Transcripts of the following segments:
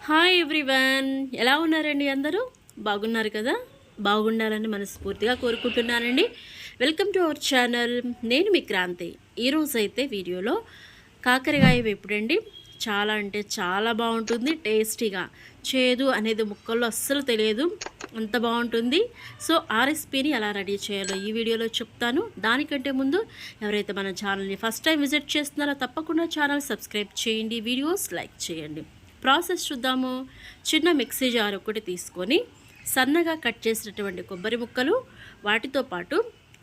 Hi everyone, ఎలా ఉన్నారండి? అందరూ బాగున్నారు కదా? బాగుండాలని మనస్ఫూర్తిగా కోరుకుంటున్నానండి. Welcome to our channel. నేను మీ క్రాంతి. ఈరోజైతే వీడియోలో కాకరకాయ వేపుడండి. చాలా అంటే చాలా బాగుంటుంది, టేస్టీగా. చేదు అనేది ముక్కల్లో అస్సలు తెలియదు, అంత బాగుంటుంది. సో ఆ రెసిపీని ఎలా రెడీ చేయాలో ఈ వీడియోలో చెప్తాను. దానికంటే ముందు ఎవరైతే మన ఛానల్ని ఫస్ట్ టైం విజిట్ చేస్తున్నారో తప్పకుండా ఛానల్ సబ్స్క్రైబ్ చేయండి, వీడియోస్ లైక్ చేయండి. ప్రాసెస్ చూద్దాము. చిన్న మిక్సీ జార్ ఒకటి తీసుకొని సన్నగా కట్ చేసినటువంటి కొబ్బరి ముక్కలు, వాటితో పాటు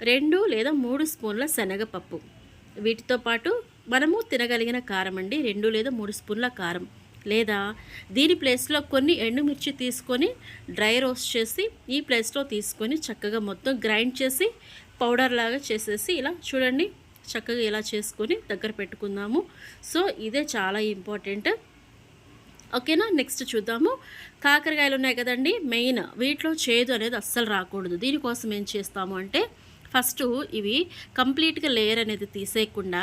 2 లేదా 3 స్పూన్ల శనగపప్పు, వీటితో పాటు మనము తినగలిగిన కారం అండి, 2 లేదా 3 స్పూన్ల కారం, లేదా దీని ప్లేస్లో కొన్ని ఎండుమిర్చి తీసుకొని డ్రై రోస్ట్ చేసి ఈ ప్లేస్లో తీసుకొని చక్కగా మొత్తం గ్రైండ్ చేసి పౌడర్ లాగా చేసేసి ఇలా చూడండి చక్కగా ఇలా చేసుకొని దగ్గర పెట్టుకుందాము. సో ఇదే చాలా ఇంపార్టెంట్. ఓకేనా? నెక్స్ట్ చూద్దాము. కాకరకాయలు ఉన్నాయి కదండి, మెయిన్ వీటిలో చేదు అనేది అస్సలు రాకూడదు. దీనికోసం ఏం చేస్తాము అంటే ఫస్ట్ ఇవి కంప్లీట్గా లేయర్ అనేది తీసేయకుండా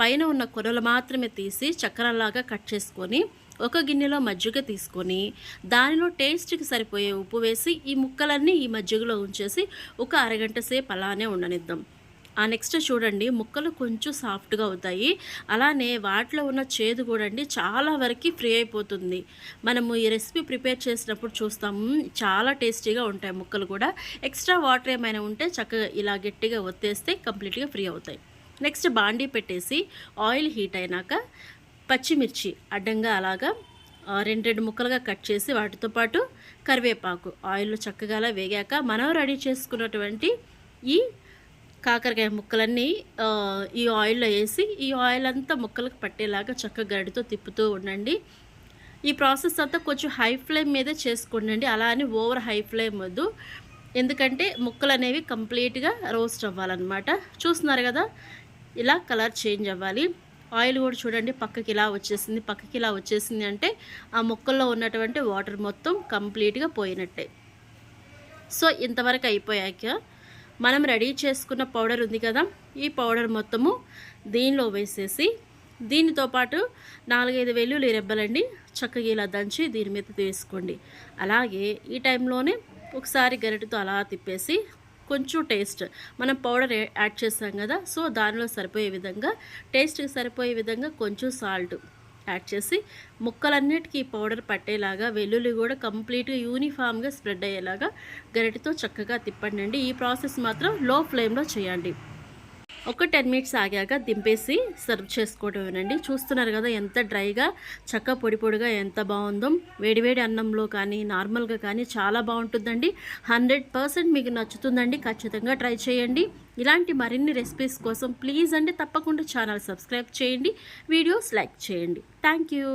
పైన ఉన్న కొనలు మాత్రమే తీసి చక్కెరలాగా కట్ చేసుకొని ఒక గిన్నెలో మజ్జిగ తీసుకొని దానిలో టేస్ట్కి సరిపోయే ఉప్పు వేసి ఈ ముక్కలన్నీ ఈ మజ్జిగలో ఉంచేసి ఒక అరగంట సేపు అలానే ఉండనిద్దాం. నెక్స్ట్ చూడండి ముక్కలు కొంచెం సాఫ్ట్గా అవుతాయి. అలానే వాటిలో ఉన్న చేదు కూడా అండి చాలా వరకు ఫ్రీ అయిపోతుంది. మనము ఈ రెసిపీ ప్రిపేర్ చేసినప్పుడు చూస్తాము, చాలా టేస్టీగా ఉంటాయి ముక్కలు కూడా. ఎక్స్ట్రా వాటర్ ఏమైనా ఉంటే చక్కగా ఇలా గట్టిగా ఒత్తేస్తే కంప్లీట్గా ఫ్రీ అవుతాయి. నెక్స్ట్ బాండీ పెట్టేసి ఆయిల్ హీట్ అయినాక పచ్చిమిర్చి అడ్డంగా అలాగా 2 ముక్కలుగా కట్ చేసి వాటితో పాటు కరివేపాకు ఆయిల్లో చక్కగా అలా వేగాక మనం రెడీ చేసుకున్నటువంటి ఈ కాకరకాయ ముక్కలన్నీ ఈ ఆయిల్లో వేసి ఈ ఆయిల్ అంతా ముక్కలకు పట్టేలాగా చక్కగా గరిటతో తిప్పుతూ ఉండండి. ఈ ప్రాసెస్ అంతా కొంచెం హై ఫ్లేమ్ మీదే చేసుకోండి, అలా అని ఓవర్ హై ఫ్లేమ్ వద్దు, ఎందుకంటే ముక్కలు అనేవి కంప్లీట్గా రోస్ట్ అవ్వాలన్నమాట. చూస్తున్నారు కదా, ఇలా కలర్ చేంజ్ అవ్వాలి. ఆయిల్ కూడా చూడండి పక్కకి ఇలా వచ్చేసింది. పక్కకి ఇలా వచ్చేసింది అంటే ఆ ముక్కల్లో ఉన్నటువంటి వాటర్ మొత్తం కంప్లీట్గా పోయినట్టే. సో ఇంతవరకు అయిపోయాక మనం రెడీ చేసుకున్న పౌడర్ ఉంది కదా, ఈ పౌడర్ మొత్తము దీనిలో వేసేసి దీనితో పాటు 4-5 వెల్లుల్లి రెబ్బలండి చక్కగా ఇలా దంచి దీని మీద వేసుకోండి. అలాగే ఈ టైంలోనే ఒకసారి గరిటెతో అలా తిప్పేసి కొంచెం టేస్ట్, మనం పౌడర్ యాడ్ చేసాం కదా, సో దానిలో సరిపోయే విధంగా టేస్ట్కి సరిపోయే విధంగా కొంచెం సాల్ట్ యాడ్ చేసి ముక్కలన్నిటికీ పౌడర్ పట్టేలాగా వెల్లుల్లి కూడా కంప్లీట్గా యూనిఫామ్గా స్ప్రెడ్ అయ్యేలాగా గరిటెతో చక్కగా తిప్పండి. ఈ ప్రాసెస్ మాత్రం లో ఫ్లేమ్లో చేయండి. ఒక 10 మినిట్స్ ఆగాక దింపేసి సర్వ్ చేసుకోవడమేనండి. చూస్తున్నారు కదా ఎంత డ్రైగా చక్క పొడి పొడిగా ఎంత బాగుందో. వేడివేడి అన్నంలో కానీ నార్మల్గా కానీ చాలా బాగుంటుందండి. 100% మీకు నచ్చుతుందండి. ఖచ్చితంగా ట్రై చేయండి. ఇలాంటి మరిన్ని రెసిపీస్ కోసం ప్లీజ్ అండి తప్పకుండా ఛానల్ సబ్స్క్రైబ్ చేయండి, వీడియోస్ లైక్ చేయండి. Thank you.